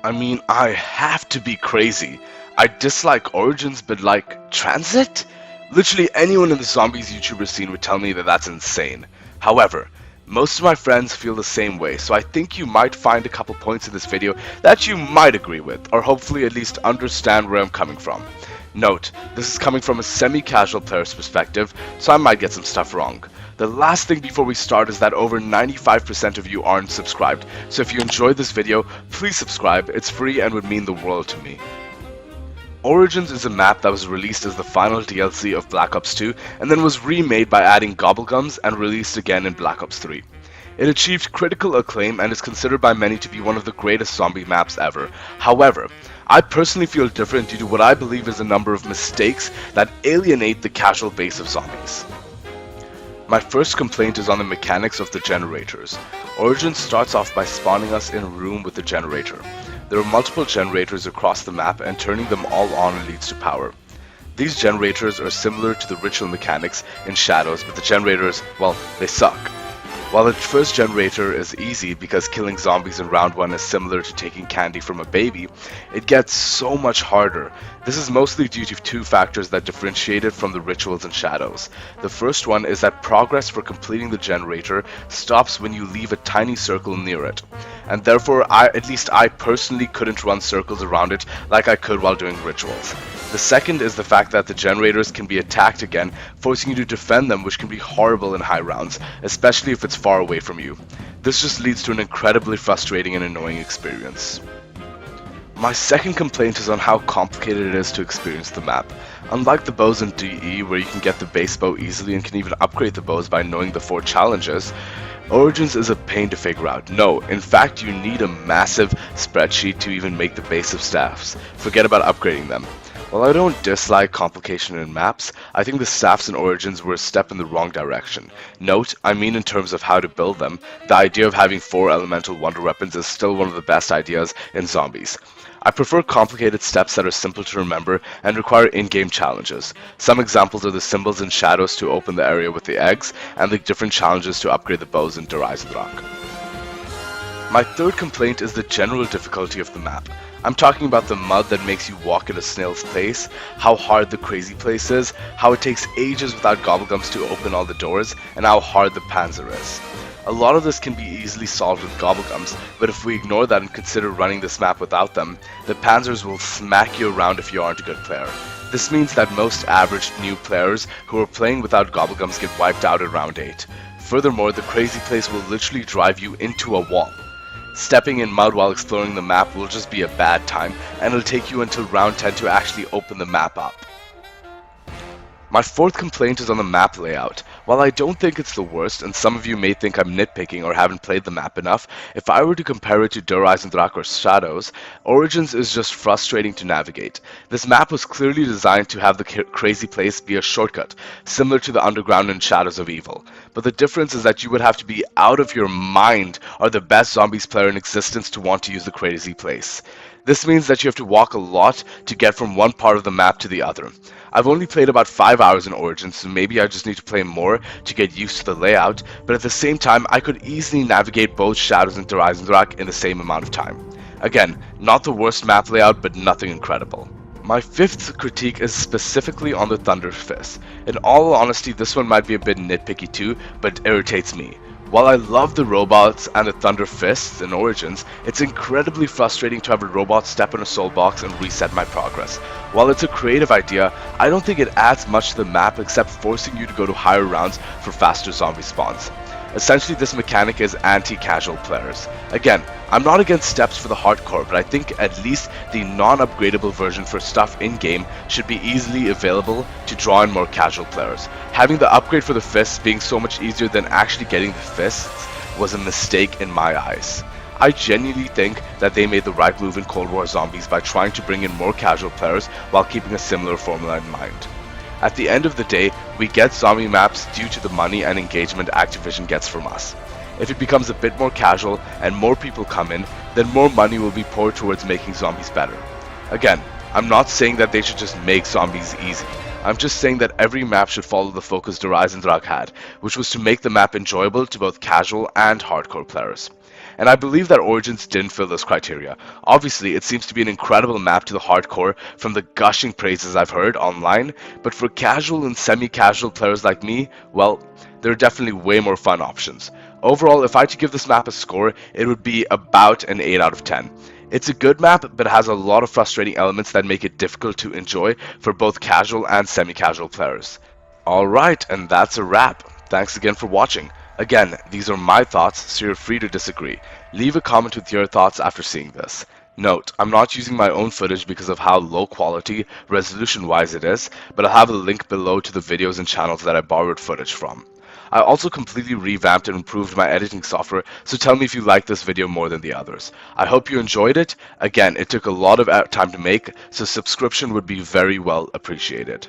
I mean, I have to be crazy. I dislike Origins, but like Transit? Literally anyone in the zombies YouTuber scene would tell me that that's insane. However, most of my friends feel the same way, so I think you might find a couple points in this video that you might agree with, or hopefully at least understand where I'm coming from. Note, this is coming from a semi-casual player's perspective, so I might get some stuff wrong. The last thing before we start is that over 95% of you aren't subscribed, so if you enjoyed this video, please subscribe, it's free and would mean the world to me. Origins is a map that was released as the final DLC of Black Ops 2 and then was remade by adding Gobblegums and released again in Black Ops 3. It achieved critical acclaim and is considered by many to be one of the greatest zombie maps ever. However, I personally feel different due to what I believe is a number of mistakes that alienate the casual base of zombies. My first complaint is on the mechanics of the generators. Origins starts off by spawning us in a room with a generator. There are multiple generators across the map and turning them all on leads to power. These generators are similar to the ritual mechanics in Shadows, but the generators, well, they suck. While the first generator is easy because killing zombies in round 1 is similar to taking candy from a baby, it gets so much harder. This is mostly due to two factors that differentiate it from the rituals in Shadows. The first one is that progress for completing the generator stops when you leave a tiny circle near it, and therefore at least I personally couldn't run circles around it like I could while doing rituals. The second is the fact that the generators can be attacked again, forcing you to defend them, which can be horrible in high rounds, especially if it's far away from you. This just leads to an incredibly frustrating and annoying experience. My second complaint is on how complicated it is to experience the map. Unlike the bows in DE, where you can get the base bow easily and can even upgrade the bows by knowing the 4 challenges, Origins is a pain to figure out. No, in fact you need a massive spreadsheet to even make the base of staffs. Forget about upgrading them. While I don't dislike complication in maps, I think the staffs in Origins were a step in the wrong direction. Note, I mean in terms of how to build them, the idea of having 4 elemental wonder weapons is still one of the best ideas in zombies. I prefer complicated steps that are simple to remember and require in-game challenges. Some examples are the symbols in Shadows to open the area with the eggs, and the different challenges to upgrade the bows in Der Eisendrache. My third complaint is the general difficulty of the map. I'm talking about the mud that makes you walk at a snail's pace, how hard the crazy place is, how it takes ages without Gobblegums to open all the doors, and how hard the Panzer is. A lot of this can be easily solved with Gobblegums, but if we ignore that and consider running this map without them, the Panzers will smack you around if you aren't a good player. This means that most average new players who are playing without Gobblegums get wiped out at round 8. Furthermore, the crazy place will literally drive you into a wall. Stepping in mud while exploring the map will just be a bad time, and it'll take you until round 10 to actually open the map up. My fourth complaint is on the map layout. While I don't think it's the worst, and some of you may think I'm nitpicking or haven't played the map enough, if I were to compare it to Der Eisendrache or Shadows, Origins is just frustrating to navigate. This map was clearly designed to have the crazy place be a shortcut, similar to the underground in Shadows of Evil. But the difference is that you would have to be out of your mind or the best zombies player in existence to want to use the crazy place. This means that you have to walk a lot to get from one part of the map to the other. I've only played about 5 hours in Origins, so maybe I just need to play more to get used to the layout, but at the same time I could easily navigate both Shadows and Der Eisendrache in the same amount of time. Again, not the worst map layout, but nothing incredible. My fifth critique is specifically on the Thunder Fist. In all honesty, this one might be a bit nitpicky too, but irritates me. While I love the robots and the Thunder Fists in Origins, it's incredibly frustrating to have a robot step in a soul box and reset my progress. While it's a creative idea, I don't think it adds much to the map except forcing you to go to higher rounds for faster zombie spawns. Essentially, this mechanic is anti-casual players. Again, I'm not against steps for the hardcore, but I think at least the non-upgradable version for stuff in-game should be easily available to draw in more casual players. Having the upgrade for the fists being so much easier than actually getting the fists was a mistake in my eyes. I genuinely think that they made the right move in Cold War Zombies by trying to bring in more casual players while keeping a similar formula in mind. At the end of the day, we get zombie maps due to the money and engagement Activision gets from us. If it becomes a bit more casual and more people come in, then more money will be poured towards making zombies better. Again, I'm not saying that they should just make zombies easy. I'm just saying that every map should follow the focus Der Eisendrache had, which was to make the map enjoyable to both casual and hardcore players. and I believe that Origins didn't fill those criteria. Obviously, it seems to be an incredible map to the hardcore from the gushing praises I've heard online, but for casual and semi-casual players like me, well, there are definitely way more fun options. Overall, if I had to give this map a score, it would be about an 8 out of 10. It's a good map, but it has a lot of frustrating elements that make it difficult to enjoy for both casual and semi-casual players. Alright, and that's a wrap. Thanks again for watching. Again, these are my thoughts, so you're free to disagree. Leave a comment with your thoughts after seeing this. Note, I'm not using my own footage because of how low quality, resolution-wise it is, but I'll have a link below to the videos and channels that I borrowed footage from. I also completely revamped and improved my editing software, so tell me if you like this video more than the others. I hope you enjoyed it. Again, it took a lot of time to make, so subscription would be very well appreciated.